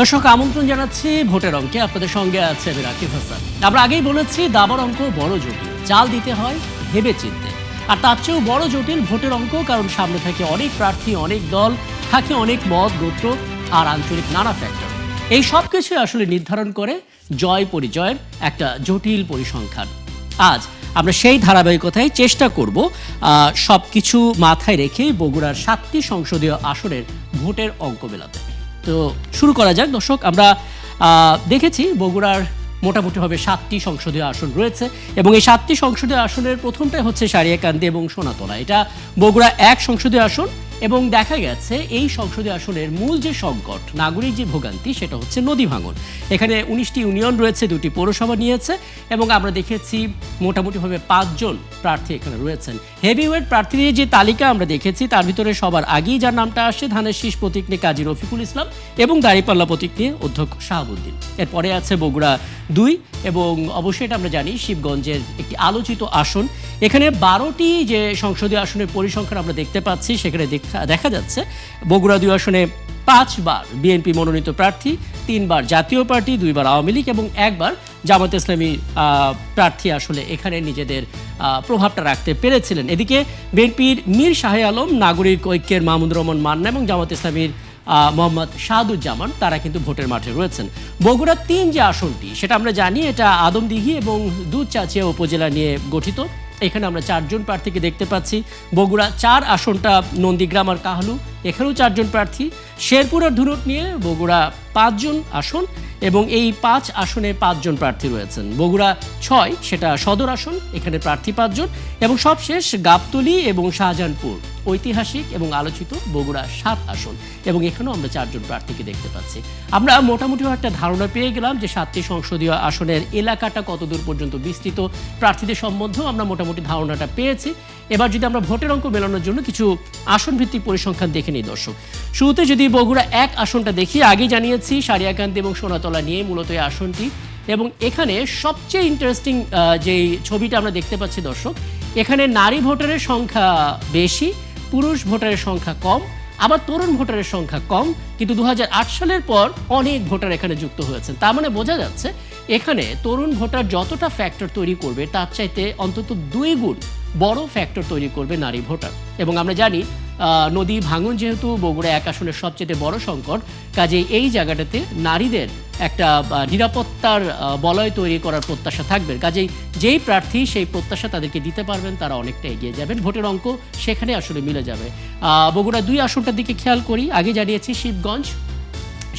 দর্শক আমন্ত্রণ জানাচ্ছি ভোটের অঙ্কে। আপনাদের সঙ্গে আছে আমি রাকিব হাসান। আমরা আগেই বলেছি দাবার অঙ্ক বড় জটিল, চাল দিতে হয় ভেবে চিনতে। আর তার চেয়েও বড় জটিল ভোটের অঙ্ক, কারণ সামনে থাকে অনেক প্রার্থী, অনেক দল, থাকে অনেক মত, গোত্র আর আঞ্চলিক নানা ফ্যাক্টর। এই সব কিছু আসলে নির্ধারণ করে জয় পরিজয়ের একটা জটিল পরিসংখ্যান। আজ আমরা সেই ধারাবাহিকতায় চেষ্টা করব সব কিছু মাথায় রেখে বগুড়ার 7টি সংসদীয় আসনের ভোটের অঙ্ক মেলাতে। তো শুরু করা যাক দর্শক। আমরা দেখেছি বগুড়ার মোটামুটিভাবে 7টি সংসদীয় আসন রয়েছে এবং এই 7টি সংসদীয় আসনের প্রথমটাই হচ্ছে সারিয়াকান্দি এবং সোনাতলা। এটা বগুড়া 1 সংসদীয় আসন এবং দেখা গেছে এই সংসদীয় আসনের মূল যে সংকট, নাগরিক যে ভোগান্তি, সেটা হচ্ছে নদী ভাঙন। এখানে 19টি ইউনিয়ন রয়েছে, 2টি পৌরসভা নিয়েছে এবং আমরা দেখেছি মোটামুটিভাবে 5 জন প্রার্থী এখানে রয়েছেন। হেভিওয়েট প্রার্থীদের যে তালিকা আমরা দেখেছি তার ভিতরে সবার আগেই যার নামটা আসে ধানের শীষ প্রতীক নিয়ে কাজী রফিকুল ইসলাম এবং দাঁড়িপাল্লা প্রতীক নিয়ে অধ্যক্ষ শাহাবুদ্দিন। এরপরে আছে বগুড়া 2 এবং অবশ্যই এটা আমরা জানি শিবগঞ্জের একটি আলোচিত আসন। এখানে 12টি যে সংসদীয় আসনের পরিসংখ্যান আমরা দেখতে পাচ্ছি, সেখানে দেখা যাচ্ছে বগুড়া 2 আসনে 5 বার বিএনপি মনোনীত প্রার্থী, 3 বার জাতীয় পার্টি, 2 বার আওয়ামী লীগ এবং 1 বার জামায়াতে ইসলামী প্রার্থী আসলে এখানে নিজেদের প্রভাবটা রাখতে পেরেছিলেন। এদিকে বিএনপির মীর শাহে আলম, নাগরিক ঐক্যের মাহমুদুর রহমান মান্না এবং জামায়াতে ইসলামীর মোহাম্মদ শাহাদুজ্জামান তারা কিন্তু ভোটের মাঠে রয়েছেন। বগুড়া 3 যে আসনটি সেটা আমরা জানি এটা আদমদিঘি এবং দুধচাচিয়া উপজেলা নিয়ে গঠিত। এখানে আমরা 4 জন প্রার্থীকে দেখতে পাচ্ছি। বগুড়া 4 আসনটা নন্দীগ্রাম আর কাহলু, এখানেও 4 জন প্রার্থী। শেরপুর আর ধুনট নিয়ে বগুড়া 5 জন আসন এবং এই 5 আসনে 5 জন প্রার্থী রয়েছেন। বগুড়া 6 সেটা সদর আসন, এখানে প্রার্থী 5 জন এবং সবশেষ গাবতলী এবং শাহজাহানপুর ঐতিহাসিক এবং আলোচিত বগুড়া 7 আসন এবং এখানেও আমরা 4 জন প্রার্থীকে দেখতে পাচ্ছি। আমরা মোটামুটি একটা ধারণা পেয়ে গেলাম যে 7টি সংসদীয় আসনের এলাকাটা কতদূর পর্যন্ত বিস্তৃত, প্রার্থীদের সম্বন্ধেও আমরা মোটামুটি ধারণাটা পেয়েছি। এবার যদি আমরা ভোটের অঙ্ক মেলানোর জন্য কিছু আসন ভিত্তিক পরিসংখ্যান দেখে নিই দর্শক। শুরুতে যদি বগুড়া 1 আসনটা দেখি, আগে জানিয়েছি সারিয়াকান্দি এবং সোনাতলা নিয়ে মূলত এই আসনটি এবং এখানে সবচেয়ে ইন্টারেস্টিং যেই ছবিটা আমরা দেখতে পাচ্ছি দর্শক, এখানে নারী ভোটারের সংখ্যা বেশি, পুরুষ ভোটারের সংখ্যা কম, আবার তরুণ ভোটারের সংখ্যা কম, কিন্তু 2008 সালের পর অনেক ভোটার এখানে যুক্ত হয়েছেন। তার মানে বোঝা যাচ্ছে এখানে তরুণ ভোটার যতটা ফ্যাক্টর তৈরি করবে তার চাইতে অন্তত 2 গুণ বড় ফ্যাক্টর তৈরি করবে নারী ভোটার। এবং আমরা জানি নদী ভাঙন যেহেতু বগুড়া 1 আসনের সবচেয়ে বড় সংকট, কাজেই এই জায়গাটাতে নারীদের একটা নিরাপত্তার বলয় তৈরি করার প্রত্যাশা থাকবে। কাজেই যেই প্রার্থী সেই প্রত্যাশা তাদেরকে দিতে পারবেন তারা অনেকটা এগিয়ে যাবেন, ভোটের অঙ্ক সেখানে আসলে মিলে যাবে। বগুড়া 2 আসনটার দিকে খেয়াল করি, আগে জানিয়েছি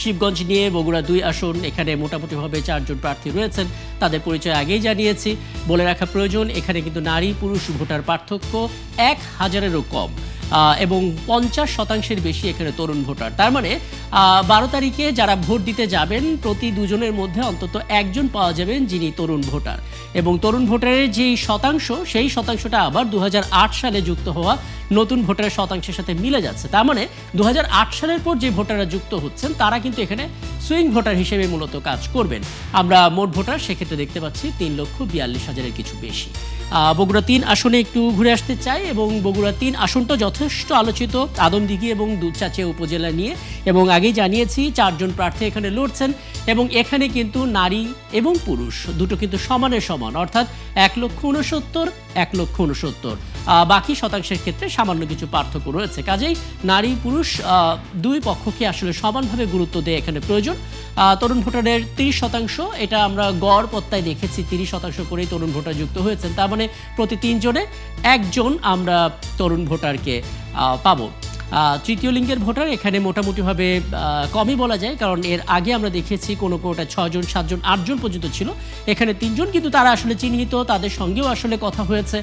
শিবগঞ্জ নিয়ে বগুড়া 2 আসন, এখানে মোটামুটিভাবে 4 জন প্রার্থী রয়েছেন, তাদের পরিচয় আগেই জানিয়েছি। বলে রাখা প্রয়োজন এখানে কিন্তু নারী পুরুষ ভোটার পার্থক্য 1000-এরও কম এবং 50% বেশি এখানে তরুণ ভোটার। তার মানে 12 তারিখে যারা ভোট দিতে যাবেন প্রতি 2 জনের মধ্যে অন্তত 1 জন পাওয়া যাবেন যিনি তরুণ ভোটার এবং তরুণ ভোটারের যেই শতাংশ সেই শতাংশটা আবার 2008 সালে যুক্ত হওয়া নতুন ভোটারের শতাংশের সাথে মিলে যাচ্ছে। তার মানে 2008 সালের পর যে ভোটাররা যুক্ত হচ্ছেন তারা কিন্তু এখানে সুইং ভোটার হিসেবে মূলত কাজ করবেন। আমরা মোট ভোটার সেক্ষেত্রে দেখতে পাচ্ছি 3,42,000-এর কিছু বেশি। বগুড়া 3 আসনে একটু ঘুরে আসতে চাই এবং বগুড়া 3 আসনটা যথেষ্ট আলোচিত আদমদিঘি এবং দুধচাচিয়া উপজেলা নিয়ে এবং আগেই জানিয়েছি 4 জন প্রার্থী এখানে লড়ছেন এবং এখানে কিন্তু নারী এবং পুরুষ দুটো কিন্তু সমানের সমান, অর্থাৎ 1,69,000, 1,69,000। বাকি শতাংশের ক্ষেত্রে সামান্য কিছু পার্থক্য রয়েছে। কাজেই নারী পুরুষ 2 পক্ষকে আসলে সমানভাবে গুরুত্ব দেয় এখানে প্রয়োজন। তরুণ ভোটারের 30%, এটা আমরা গড় পত্তায় দেখেছি 30% করেই তরুণ ভোটার যুক্ত হয়েছেন। তার মানে প্রতি 3 জনে 1 জন আমরা তরুণ ভোটারকে পাবো। তৃতীয় লিঙ্গের ভোটার এখানে মোটামুটিভাবে কমই বলা যায়, কারণ এর আগে আমরা দেখেছি কোনোটা 6 জন 7 জন 8 জন পর্যন্ত ছিল, এখানে 3 জন, কিন্তু তারা আসলে চিহ্নিত, তাদের সঙ্গেও আসলে কথা হয়েছে।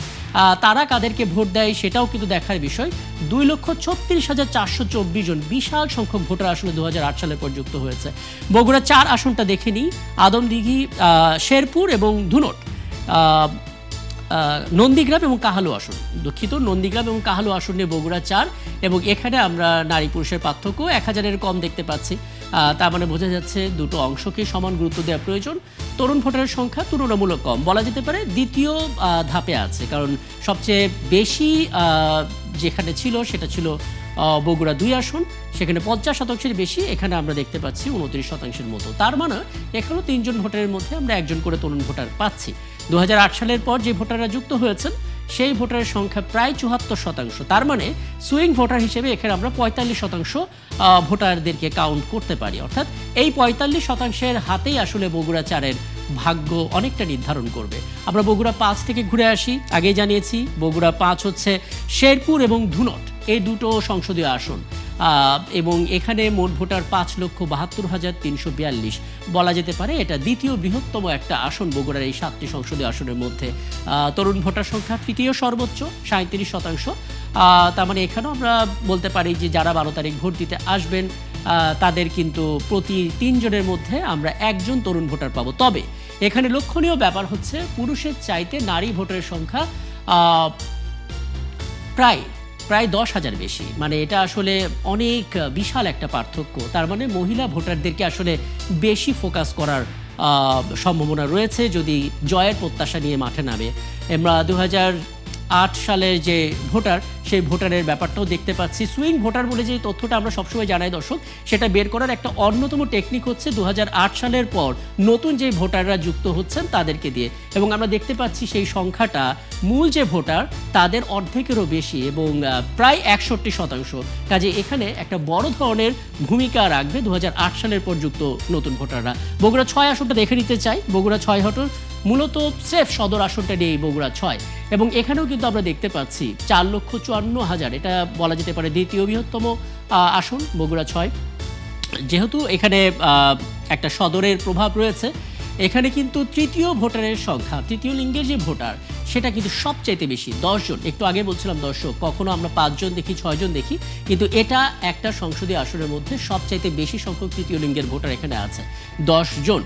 তারা কাদেরকে ভোট দেয় সেটাও কিন্তু দেখার বিষয়। 2,36,424 জন, বিশাল সংখ্যক ভোটার আসলে 2008 সালের পর যুক্ত হয়েছে। বগুড়া 4 আসনটা দেখে নিই, আদমদিঘি, শেরপুর এবং ধুনট, নন্দীগ্রাম এবং কাহালু আসন, দুঃখিত নন্দীগ্রাম এবং কাহালু আসন নিয়ে বগুড়া 4 এবং এখানে আমরা নারী পুরুষের পার্থক্য 1000-এর কম দেখতে পাচ্ছি। তার মানে বোঝা যাচ্ছে দুটো অংশকে সমান গুরুত্ব দেওয়া প্রয়োজন। তরুণ ভোটারের সংখ্যা তুলনামূলক কম বলা যেতে পারে, দ্বিতীয় ধাপে আছে, কারণ সবচেয়ে বেশি যেখানে ছিল সেটা ছিল বগুড়া ২ আসন, সেখানে 50% বেশি, এখানে আমরা দেখতে পাচ্ছি 29% মতো। তার মানে এখানেও 3 জন ভোটারের মধ্যে আমরা একজন করে তরুণ ভোটার পাচ্ছি। 2008 সালের পর যে ভোটাররা যুক্ত হয়েছেন সেই ভোটারের সংখ্যা প্রায় 74%। তার মানে সুইং ভোটার হিসেবে এখানে আমরা 45% ভোটারদেরকে কাউন্ট করতে পারি। অর্থাৎ এই 45%-এর হাতেই আসলে বগুড়া 4-এর ভাগ্য অনেকটা নির্ধারণ করবে। আমরা বগুড়া 5 থেকে ঘুরে আসি। আগেই জানিয়েছি বগুড়া 5 হচ্ছে শেরপুর এবং ধুনট, এই দুটো সংসদীয় আসন, এবং এখানে মোট ভোটার 5,72,342। বলা যেতে পারে এটা দ্বিতীয় বৃহত্তম একটা আসন বগুড়ার এই 7টি সংসদীয় আসনের মধ্যে। তরুণ ভোটার সংখ্যা তৃতীয় সর্বোচ্চ 37%। তার মানে এখানেও আমরা বলতে পারি যে যারা 12 তারিখ ভোট দিতে আসবেন তাদের কিন্তু প্রতি 3 জনের মধ্যে আমরা একজন তরুণ ভোটার পাবো। তবে এখানে লক্ষণীয় ব্যাপার হচ্ছে পুরুষের চাইতে নারী ভোটারের সংখ্যা প্রায় 10,000 বেশি। মানে এটা আসলে অনেক বিশাল একটা পার্থক্য। তার মানে মহিলা ভোটারদেরকে আসলে বেশি ফোকাস করার সম্ভাবনা রয়েছে যদি জয়ের প্রত্যাশা নিয়ে মাঠে নামে। আমরা 2008 সালের যে ভোটার, সেই ভোটারের ব্যাপারটাও দেখতে পাচ্ছি। সুইং ভোটার বলে যে তথ্যটা আমরা সবসময় জানাই দর্শক, সেটা বের করার একটা অন্যতম টেকনিক হচ্ছে 2008 সালের পর নতুন যে ভোটাররা যুক্ত হচ্ছেন তাদেরকে দিয়ে, এবং আমরা দেখতে পাচ্ছি সেই সংখ্যাটা মূল যে ভোটার তাদের অর্ধেকেরও বেশি এবং প্রায় 61%। কাজে এখানে একটা বড় ধরনের ভূমিকা রাখবে 2008 সালের পর যুক্ত নতুন ভোটাররা। বগুড়া 6 আসনটা দেখে নিতে চাই। বগুড়া 6 হটর মূলত সেফ সদর আসনটা নিয়ে বগুড়া 6, এবং এখানেও কিন্তু আমরা দেখতে পাচ্ছি 4,54,000, এটা বলা যেতে পারে দ্বিতীয় বৃহত্তম আসন বগুড়া 6। যেহেতু এখানে একটা সদরের প্রভাব রয়েছে, এখানে কিন্তু তৃতীয় ভোটারের সংখ্যা, তৃতীয় লিঙ্গের যে ভোটার সেটা কিন্তু সবচাইতে বেশি, 10 জন। একটু আগে বলছিলাম দর্শক, কখনো আমরা 5 জন দেখি, 6 জন দেখি, কিন্তু এটা একটা সংসদীয় আসনের মধ্যে সবচাইতে বেশি সংখ্যক তৃতীয় লিঙ্গের ভোটার এখানে আছে, 10 জন।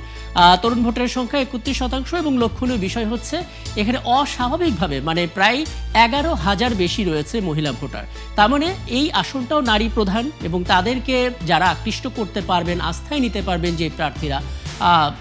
তরুণ ভোটারের সংখ্যা 31%, এবং লক্ষণীয় বিষয় হচ্ছে এখানে অস্বাভাবিকভাবে মানে প্রায় 11,000 বেশি রয়েছে মহিলা ভোটার। তার মানে এই আসনটাও নারী প্রধান, এবং তাদেরকে যারা আকৃষ্ট করতে পারবেন, আস্থায় নিতে পারবেন যে প্রার্থীরা,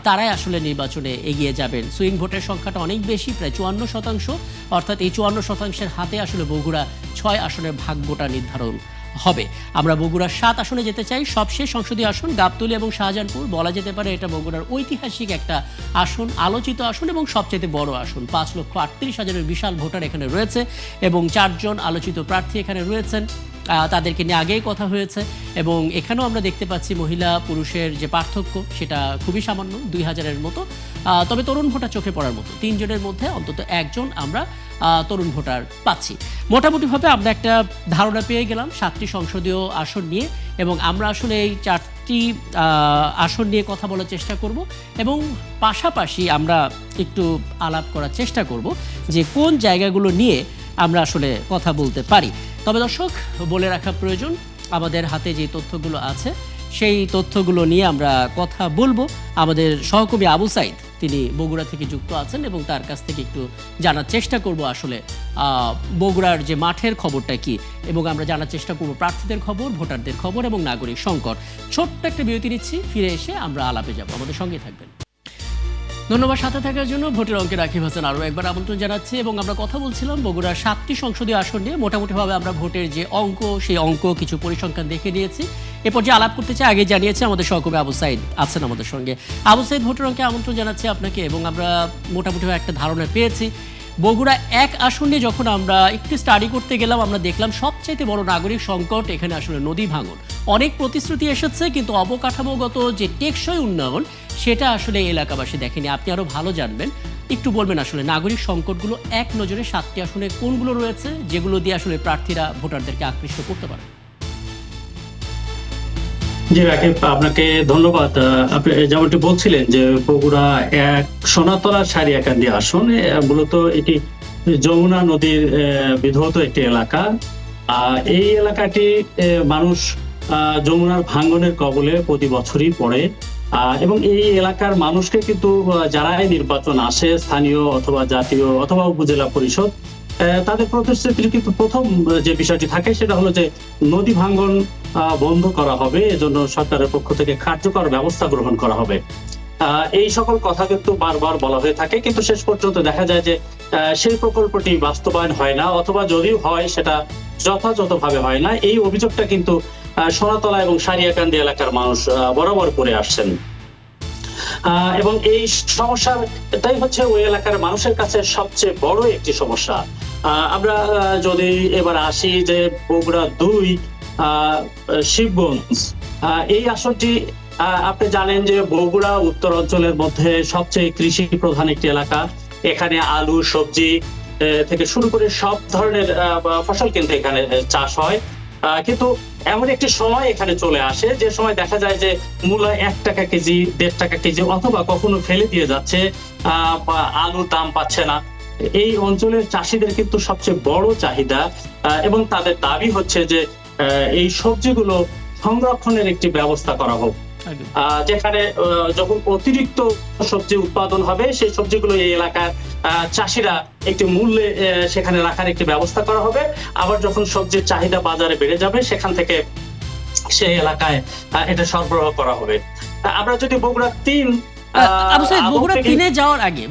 তারাই আসলে নির্বাচনে এগিয়ে যাবেন। সুইং ভোটের সংখ্যাটা অনেক বেশি, প্রায় 54%। অর্থাৎ এই 54%-এর হাতে আসলে বগুড়া 6 আসনের ভাগ্যটা নির্ধারণ হবে। আমরা বগুড়া 7 আসনে যেতে চাই। সবশেষ সংসদীয় আসন গাবতলী এবং শাহজাহানপুর। বলা যেতে পারে এটা বগুড়ার ঐতিহাসিক একটা আসন, আলোচিত আসন এবং সবচেয়ে বড় আসন। 5,38,000-এর বিশাল ভোটার এখানে রয়েছে, এবং 4 জন আলোচিত প্রার্থী এখানে রয়েছেন। তাদেরকে নিয়ে আগেই কথা হয়েছে, এবং এখানেও আমরা দেখতে পাচ্ছি মহিলা পুরুষের যে পার্থক্য সেটা খুবই সামান্য, 2,000-এর মতো। তবে তরুণ ভোটার চোখে পড়ার মতো 3 জনের মধ্যে অন্তত একজন আমরা তরুণ ভোটার পাচ্ছি। মোটামুটিভাবে আমরা একটা ধারণা পেয়ে গেলাম 7টি সংসদীয় আসন নিয়ে, এবং আমরা আসলে এই 4টি আসন নিয়ে কথা বলার চেষ্টা করব, এবং পাশাপাশি আমরা একটু আলাপ করার চেষ্টা করব যে কোন জায়গাগুলো নিয়ে আমরা আসলে কথা বলতে পারি। তবে দর্শক, বলে রাখা প্রয়োজন, আমাদের হাতে যে তথ্যগুলো আছে সেই তথ্যগুলো নিয়ে আমরা কথা বলবো। আমাদের সহকর্মী আবু সাইদ, তিনি বগুড়া থেকে যুক্ত আছেন, এবং তার কাছ থেকে একটু জানার চেষ্টা করব আসলে বগুড়ার যে মাঠের খবরটা কি, এবং আমরা জানার চেষ্টা করব প্রার্থীদের খবর, ভোটারদের খবর এবং নাগরিক সংকট। ছোট্ট একটা বিরতি নিচ্ছি, ফিরে এসে আমরা আলাপে যাব। আমাদের সঙ্গে থাকবেন। ধন্যবাদ সাথে থাকার জন্য। ভোটের অঙ্কে রাকিব হাসান আরও একবার আমন্ত্রণ জানাচ্ছি, এবং আমরা কথা বলছিলাম বগুড়ার 7টি সংসদীয় আসন নিয়ে। মোটামুটিভাবে আমরা ভোটের যে অঙ্ক, সেই অঙ্ক কিছু পরিসংখ্যান দেখে নিয়েছি। এরপর যে আলাপ করতে চাই, আগে জানিয়েছে আমাদের সহকর্মী আবু সাইদ আছেন আমাদের সঙ্গে। আবু সাইদ, ভোটের অঙ্কে আমন্ত্রণ জানাচ্ছি আপনাকে, এবং আমরা মোটামুটিভাবে একটা ধারণা পেয়েছি। বগুড়া 1 আসন নিয়ে যখন আমরা একটু স্টাডি করতে গেলাম, আমরা দেখলাম সবচাইতে বড় নাগরিক সংকট এখানে আসলে নদী ভাঙন। অনেক প্রতিশ্রুতি এসেছে, কিন্তু অবকাঠামোগত যে টেকসই উন্নয়ন সেটা আসলে এলাকাবাসী দেখেনি। আপনি আরও ভালো জানবেন, একটু বলবেন আসলে নাগরিক সংকটগুলো এক নজরে 7টি আসনে কোনগুলো রয়েছে, যেগুলো দিয়ে আসলে প্রার্থীরা ভোটারদেরকে আকৃষ্ট করতে পারে। জি রাকিব, আপনাকে ধন্যবাদ। আপনি যেমনটি বলছিলেন যে বগুড়া 1 সোনাতলা সারিয়াকান্দি আসন, মূলত এটি যমুনা নদীর বিধৌত একটি এলাকা। এই এলাকাটি মানুষ যমুনার ভাঙ্গনের কবলে প্রতি বছরই পড়ে, এবং এই এলাকার মানুষকে কিন্তু যারাই নির্বাচন আসে, স্থানীয় অথবা জাতীয় অথবা উপজেলা পরিষদ, তাদের প্রতিশ্রুতির কিন্তু প্রথম যে বিষয়টি থাকে সেটা হলো যে নদী ভাঙ্গন বন্ধ করা হবে, এজন্য সরকারের পক্ষ থেকে কার্যকর ব্যবস্থা গ্রহণ করা হবে। এই সকল কথা কিন্তু বারবার বলা হয়ে থাকে, কিন্তু শেষ পর্যন্ত দেখা যায় যে সেই প্রকল্পটি বাস্তবায়ন হয় না, অথবা যদিও হয় সেটা যথাযথভাবে হয় না। এই অভিযোগটা কিন্তু সোনাতলা এবং সারিয়াকান্দি এলাকার মানুষ বরাবর করে আসছেন, এবং এই সমস্যার এটাই হচ্ছে ওই এলাকার মানুষের কাছে সবচেয়ে বড় একটি সমস্যা। আমরা যদি এবার আসি যে বগুড়া 2 শিবগঞ্জ, এই আসনটি আপনি জানেন যে বগুড়া উত্তর অঞ্চলের মধ্যে সবচেয়ে কৃষি প্রধান একটি এলাকা। এখানে আলু, সবজি থেকে শুরু করে সব ধরনের ফসল কিন্তু এখানে চাষ হয়, কিন্তু এমন একটি সময় এখানে চলে আসে যে সময় দেখা যায় যে মূলা 1 টাকা কেজি, 1.5 টাকা কেজি, অথবা কখনো ফেলে দিয়ে যাচ্ছে, আলুর দাম পাচ্ছে না। এই অঞ্চলের চাষিদের কিন্তু সবচেয়ে বড় চাহিদা এবং তাদের দাবি হচ্ছে যে এই সবজিগুলো সংরক্ষণের একটি ব্যবস্থা করা হোক, যেখানে যখন অতিরিক্ত সবজি উৎপাদন হবে সেই সবজিগুলো এই এলাকার চাষিরা একটি মূল্যে সেখানে রাখার একটি ব্যবস্থা করা হবে। আবার যখন সবজির চাহিদা বাজারে বেড়ে যাবে সেখান থেকে সেই এলাকায় এটা সরবরাহ করা হবে। আমরা যদি বগুড়া 3 বগুড়া 3-এ যাওয়ার আগে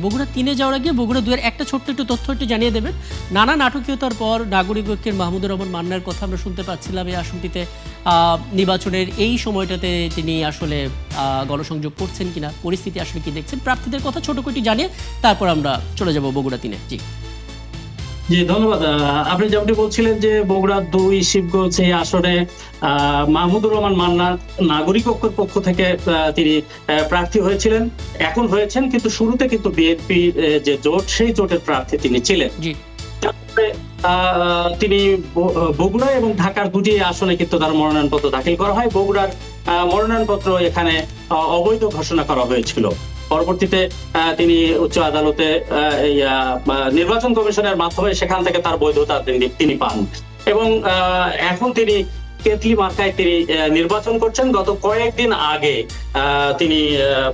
বগুড়া 2-এর একটা ছোট্ট একটু তথ্য একটু জানিয়ে দেবেন। নানা নাটকীয়তার পর নাগরিক ঐক্যের মাহমুদুর রহমান মান্নার কথা আমরা শুনতে পাচ্ছিলাম এই আসনটিতে নির্বাচনের এই সময়টাতে তিনি আসলে গণসংযোগ করছেন কিনা, পরিস্থিতি আসলে কি দেখছেন, প্রার্থীদের কথা ছোট করে জানিয়ে তারপর আমরা চলে যাব বগুড়া 3-এ। জি, ধন্যবাদ। আপনি যেমনটি বলছিলেন যে বগুড়া 2 শিবগঞ্জ এই আসনে মাহমুদুর রহমান মান্না নাগরিক ঐক্যের পক্ষ থেকে তিনি প্রার্থী হয়েছিলেন, এখন হয়েছেন, কিন্তু শুরুতে কিন্তু বিএনপি যে জোট সেই জোটের প্রার্থী তিনি ছিলেন। তিনি বগুড়া এবং ঢাকার 2টি আসনে কিন্তু তার মনোনয়নপত্র দাখিল করা হয়। বগুড়ার মনোনয়নপত্র এখানে অবৈধ ঘোষণা করা হয়েছিল। পরবর্তীতে তিনি উচ্চ আদালতে নির্বাচন কমিশনের মাধ্যমে সেখান থেকে তার বৈধতা তিনি পান, এবং এখন তিনি কেতলি মার্কায় তিনি নির্বাচন করছেন। গত কয়েকদিন আগে তিনি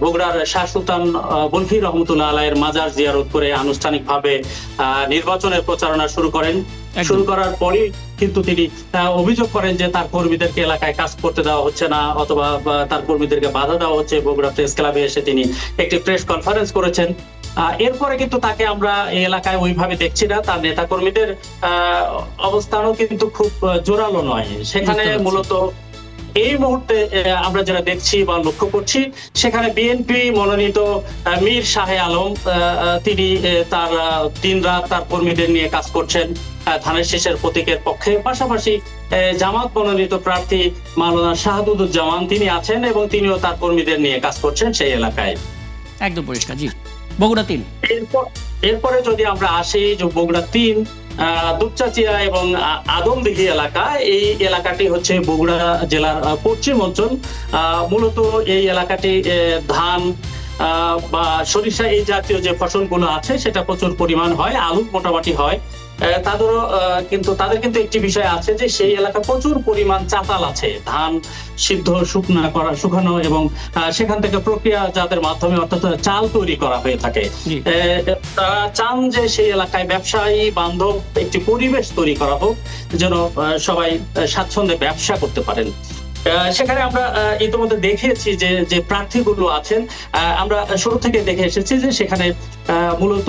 বগুড়ার শাহ সুলতান বলখি রহমতুল্লাহ আলাইয়ের মাজার জিয়ারত করে আনুষ্ঠানিকভাবে নির্বাচনের প্রচারণা শুরু করেন। শুরু করার পরই কিন্তু তিনি অভিযোগ করেন যে তার কর্মীদেরকে এলাকায় কাজ করতে দেওয়া হচ্ছে না, অথবা তার কর্মীদেরকে বাধা দেওয়া হচ্ছে। বগুড়া প্রেস ক্লাবে এসে তিনি একটি প্রেস কনফারেন্স করেছেন। এরপরে কিন্তু তাকে আমরা এই এলাকায় ওইভাবে দেখছি না। তার নেতা কর্মীদের অবস্থানও কিন্তু খুব জোরালো নয় সেখানে। মূলত এই মুহূর্তে আমরা যারা দেখছি বা লক্ষ্য করছি, সেখানে বিএনপি মনোনীত মীর শাহে আলম তিনি তার দিনরাত তার কর্মীদের নিয়ে কাজ করছেন ধানের শীষের প্রতীকের পক্ষে। পাশাপাশি জামাত মনোনীত প্রার্থী মাওলানা শাহাদুজ্জামান তিনি আছেন এবং তিনিও তার কর্মীদের নিয়ে কাজ করছেন সেই এলাকায়। একদম পরিষ্কার। জি, বগুড়া 3। এরপরে যদি আমরা আসি যে বগুড়া 3 দুপচাচিয়া এবং আদমদিঘি এলাকা, এই এলাকাটি হচ্ছে বগুড়া জেলার পশ্চিম অঞ্চল। মূলত এই এলাকাটি ধান বা সরিষা এই জাতীয় যে ফসলগুলো আছে সেটা প্রচুর পরিমাণ হয়, আলু মোটামুটি হয়। তাদের কিন্তু একটি বিষয় আছে যে সেই এলাকা প্রচুর পরিমাণ চাতাল আছে, ধান সিদ্ধ শুকানো এবং সেখান থেকে প্রক্রিয়াজাতের মাধ্যমে অর্থাৎ চাল তৈরি করা হয়ে থাকে। তারা চান যে সেই এলাকায় ব্যবসায়ী বান্ধব একটি পরিবেশ তৈরি করা হোক, যেন সবাই স্বাচ্ছন্দ্যে ব্যবসা করতে পারেন। সেখানে আমরা ইতিমধ্যে দেখিয়েছি যে প্রার্থীগুলো আছেন, আমরা শুরু থেকে দেখে এসেছি যে সেখানে মূলত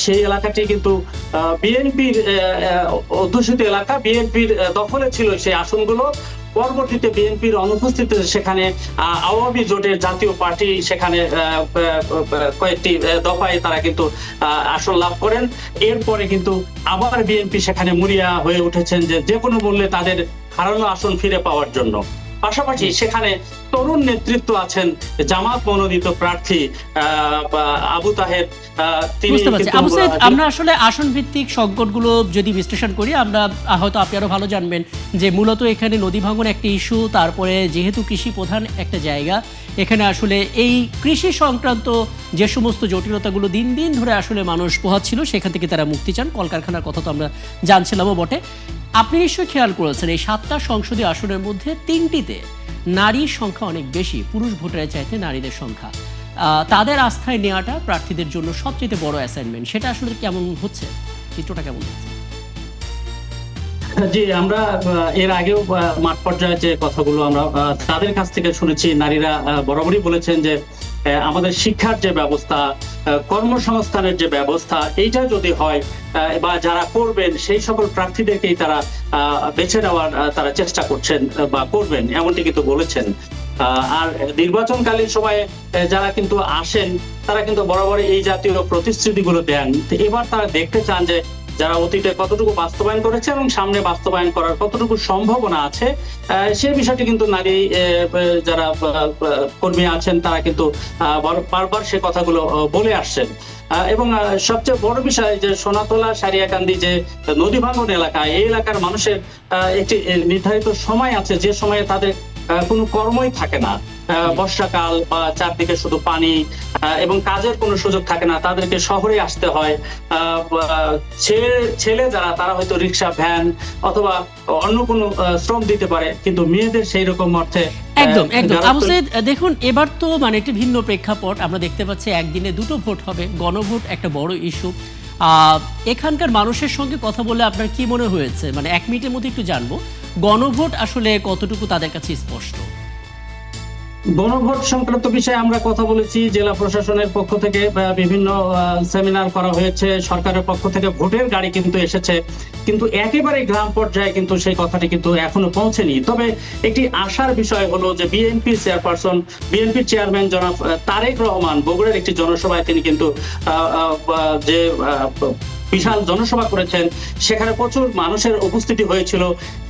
সেই এলাকাটি কিন্তু বিএনপির অধ্যুষিত এলাকা, বিএনপির দখলে ছিল সেই আসনগুলো। পরবর্তীতে বিএনপির অনুপস্থিতিতে সেখানে আওয়ামী জোটের জাতীয় পার্টি সেখানে কয়েকটি দফায় তারা কিন্তু আসন লাভ করেন। এরপরে কিন্তু আবার বিএনপি সেখানে মরিয়া হয়ে উঠেছেন যে কোনো মূল্যে তাদের হারানো আসন ফিরে পাওয়ার জন্য। পাশাপাশি সেখানে তরুণ নেতৃত্ব আছেন, জামাত মনোনীত প্রার্থী আবু তাহের। আমরা আসলে আসন ভিত্তিক সংকটগুলো যদি বিশ্লেষণ করি, আমরা হয়তো আপনি আরো ভালো জানবেন যে মূলত এখানে নদী ভাঙন একটা ইস্যু, তারপরে যেহেতু কৃষি প্রধান একটা জায়গা, এখানে আসলে এই কৃষি সংক্রান্ত যে সমস্ত জটিলতাগুলো দিন দিন ধরে আসলে মানুষ পোহাচ্ছিল সেখান থেকে তারা মুক্তি চান। কলকারখানার কথা তো আমরা জানছিলামও বটে। আপনি নিশ্চয়ই খেয়াল করেছেন এই 7টা সংসদীয় আসনের মধ্যে 3টিতে নারীর সংখ্যা অনেক বেশি, পুরুষ ভোটারের চাইতে নারীদের সংখ্যা। তাদের আস্থায় নেওয়াটা প্রার্থীদের জন্য সবচেয়ে বড় অ্যাসাইনমেন্ট। সেটা আসলে কেমন হচ্ছে, চিত্রটা কেমন হচ্ছে? জি, আমরা এর আগেও মাঠ পর্যায়ে যে কথাগুলো আমরা তাদের কাছ থেকে শুনেছি, নারীরা বরাবরই বলেছেন যে আমাদের শিক্ষার যে ব্যবস্থা, কর্মসংস্থানের যে ব্যবস্থা, এইটা যদি হয় বা যারা করবেন সেই সকল প্রার্থীদেরকেই তারা বেছে নেওয়ার তারা চেষ্টা করছেন বা করবেন, এমনটি কিন্তু বলেছেন। আর নির্বাচনকালীন সময়ে যারা কিন্তু আসেন তারা কিন্তু বরাবর এই জাতীয় প্রতিশ্রুতিগুলো দেন। তো এবার তারা দেখতে চান যে যারা অতীতে কতটুকু বাস্তবায়ন করেছে এবং সামনে বাস্তবায়ন করার কতটুকু সম্ভাবনা আছে, সেই বিষয়টি কিন্তু নারী যারা কর্মী আছেন তারা কিন্তু বারবার সে কথাগুলো বলে আসছেন। এবং সবচেয়ে বড় বিষয় যে সোনাতলা সারিয়াকান্দি যে নদী ভাঙ্গন এলাকা, এই এলাকার মানুষের একটি নির্ধারিত সময় আছে যে সময়ে তাদের কোনো কর্মই থাকে না। বর্ষাকাল বা চারদিকে শুধু পানি এবং কাজের কোনো সুযোগ থাকে না, তাদেরকে শহরে আসতে হয়। ছেলে যারা তারা হয়তো রিক্সা, ভ্যান অথবা অন্য কোনো শ্রম দিতে পারে, কিন্তু মেয়েদের সেই রকম অর্থে একদম আবু সাইদ, দেখুন এবার তো মানে একটি ভিন্ন প্রেক্ষাপট আমরা দেখতে পাচ্ছি। একদিনে দুটো ভোট হবে, গণভোট একটা বড় ইস্যু। এখানকার মানুষের সঙ্গে কথা বলে আপনার কি মনে হয়েছে, মানে 1 মিনিটের মধ্যে একটু জানবো গণভোট আসলে কতটুকু তাদের কাছে স্পষ্ট? গণভোট সংক্রান্ত বিষয়ে আমরা কথা বলেছি। জেলা প্রশাসনের পক্ষ থেকে বিভিন্ন সেমিনার করা হয়েছে, সরকারের পক্ষ থেকে ভোটের গাড়ি কিন্তু এসেছে, কিন্তু একেবারে গ্রাম পর্যায়ে কিন্তু সেই কথাটি কিন্তু এখনো পৌঁছেনি। তবে একটি আশার বিষয় হলো যে বিএনপির চেয়ারম্যান জনাব তারেক রহমান বগুড়ার একটি জনসভায় তিনি কিন্তু যে বিশাল জনসভা করেছেন, সেখানে প্রচুর মানুষের উপস্থিতি হয়েছিল।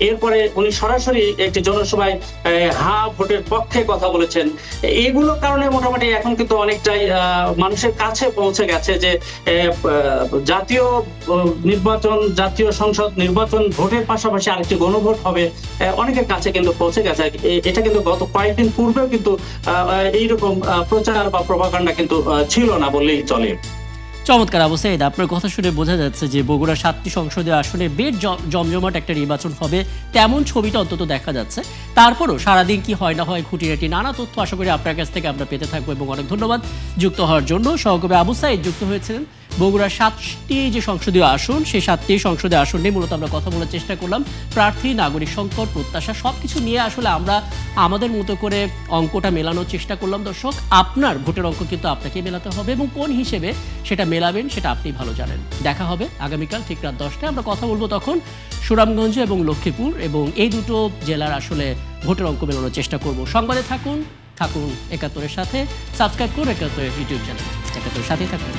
এরপরে উনি সরাসরি একটি জনসভায় ভোটের পক্ষে কথা বলেছেন। এগুলোর কারণে মোটামুটি এখন কিন্তু অনেকটাই মানুষের কাছে পৌঁছে গেছে যে জাতীয় নির্বাচন, জাতীয় সংসদ নির্বাচন ভোটের পাশাপাশি আরেকটি গণভোট হবে, অনেকের কাছে কিন্তু পৌঁছে গেছে। এটা কিন্তু গত কয়েকদিন পূর্বেও কিন্তু এইরকম প্রচার বা প্রপাগান্ডা কিন্তু ছিল না বললেই চলে। চমৎকার আবু সাইদ, আপনার কথা শুনে বোঝা যাচ্ছে যে বগুড়া 7টি সংসদীয় আসনে বেশ জমজমাট একটা নির্বাচন হবে, তেমন ছবিটা অন্তত দেখা যাচ্ছে। তারপরও সারাদিন কি হয় না হয় খুঁটিনাটি নানা তথ্য আশা করি আপনার কাছ থেকে আমরা পেতে থাকবো, এবং অনেক ধন্যবাদ যুক্ত হওয়ার জন্য। সহকর্মী আবু সাইদ যুক্ত হয়েছিলেন। বগুড়ার 7টি যে সংসদীয় আসন, সেই 7টি সংসদীয় আসন নিয়ে মূলত আমরা কথা বলার চেষ্টা করলাম। প্রার্থী, নাগরিক সংকট, প্রত্যাশা সবকিছু নিয়ে আসলে আমরা আমাদের মতো করে অঙ্কটা মেলানোর চেষ্টা করলাম। দর্শক, আপনার ভোটের অঙ্ক কিন্তু আপনাকে মেলাতে হবে, এবং কোন হিসেবে সেটা মেলাবেন সেটা আপনি ভালো জানেন। দেখা হবে আগামীকাল ঠিক রাত 10টায়। আমরা কথা বলবো তখন সুনামগঞ্জ এবং লক্ষ্মীপুর, এবং এই দুটো জেলার আসলে ভোটের অঙ্ক মেলানোর চেষ্টা করব। সংবাদে থাকুন 71-এর সাথে। সাবস্ক্রাইব করুন 71 ইউটিউব চ্যানেল। 71-এর সাথেই থাকুন।